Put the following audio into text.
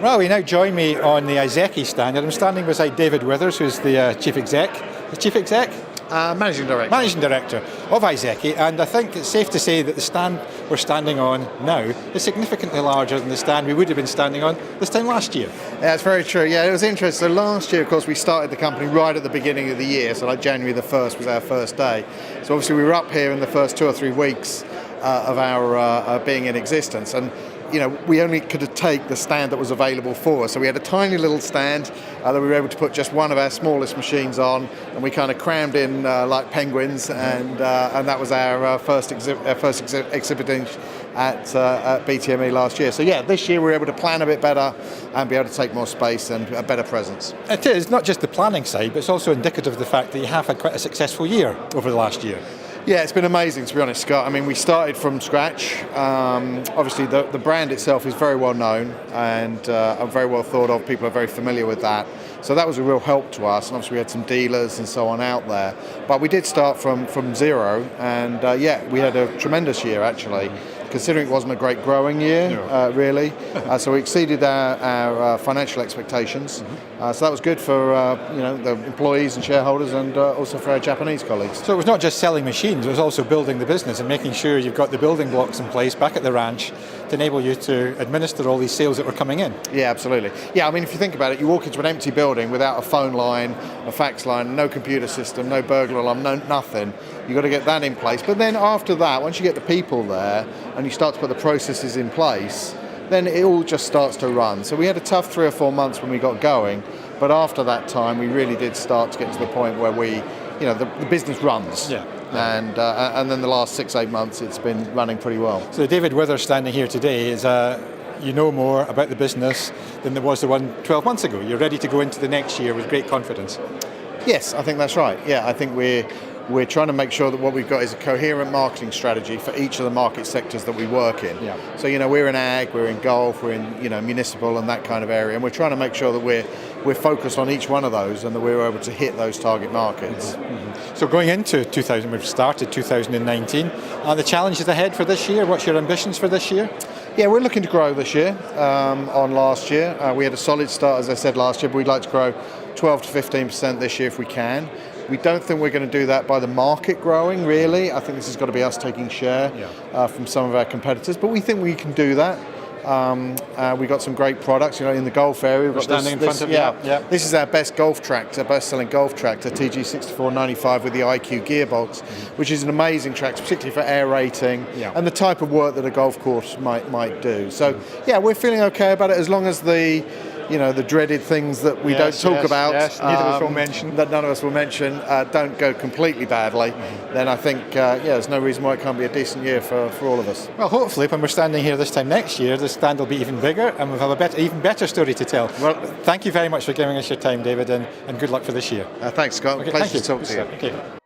Well, you now join me on the Iseki stand, and I'm standing beside David Withers, who's the Chief Exec. The Chief Exec? Managing Director. Managing Director of Iseki, and I think it's safe to say that the stand we're standing on now is significantly larger than the stand we would have been standing on this time last year. Yeah, it's very true. Yeah, it was interesting. So last year, of course, we started the company right at the beginning of the year, so like January the 1st was our first day. So obviously we were up here in the first 2 or 3 weeks of our being in existence, and we only could take the stand that was available for us. So we had a tiny little stand that we were able to put just one of our smallest machines on, and we kind of crammed in like penguins, and that was our first exhibiting at BTME last year. So yeah, this year we were able to plan a bit better and be able to take more space and a better presence. It is not just the planning side, but it's also indicative of the fact that you have had quite a successful year over the last year. Yeah, it's been amazing, to be honest, Scott. I mean, we started from scratch. Obviously, the brand itself is very well known and very well thought of. People are very familiar with that. So that was a real help to us. And obviously, we had some dealers and so on out there. But we did start from zero. And we had a tremendous year, actually, considering it wasn't a great growing year, really. So we exceeded our financial expectations. So that was good for the employees and shareholders, and also for our Japanese colleagues. So it was not just selling machines, it was also building the business and making sure you've got the building blocks in place back at the ranch to enable you to administer all these sales that were coming in. Yeah, absolutely. Yeah, I mean, if you think about it, you walk into an empty building without a phone line, a fax line, no computer system, no burglar alarm, nothing. You've got to get that in place. But then after that, once you get the people there and you start to put the processes in place, then it all just starts to run. So we had a tough 3 or 4 months when we got going, but after that time, we really did start to get to the point where the business runs. Yeah. And then the last 6-8 months, it's been running pretty well. So David Withers standing here today is you know more about the business than there was the one 12 months ago. You're ready to go into the next year with great confidence. Yes, I think that's right. Yeah, I think we're trying to make sure that what we've got is a coherent marketing strategy for each of the market sectors that we work in. Yeah. So we're in ag, we're in golf, we're in municipal and that kind of area, and we're trying to make sure that we're focused on each one of those and that we're able to hit those target markets. Mm-hmm. So going into we've started 2019. Are the challenges ahead for this year? What's your ambitions for this year? Yeah, we're looking to grow this year on last year. We had a solid start, as I said, last year, but we'd like to grow 12 to 15% this year if we can. We don't think we're going to do that by the market growing, really. I think this has got to be us taking share from some of our competitors, but we think we can do that. We've got some great products, in the golf area. We're standing in front of you. Yeah. This is our best golf tractor, best-selling golf tractor, TG6495 with the IQ gearbox, which is an amazing tractor, particularly for aerating and the type of work that a golf course might do. So, we're feeling okay about it as long as the dreaded things that we don't talk about, neither of us will mention. That none of us will mention, don't go completely badly, then I think, there's no reason why it can't be a decent year for all of us. Well, hopefully when we're standing here this time next year, the stand will be even bigger and we'll have even better story to tell. Well, thank you very much for giving us your time, David, and good luck for this year. Thanks, Scott. Okay, Pleasure to talk to you. Okay.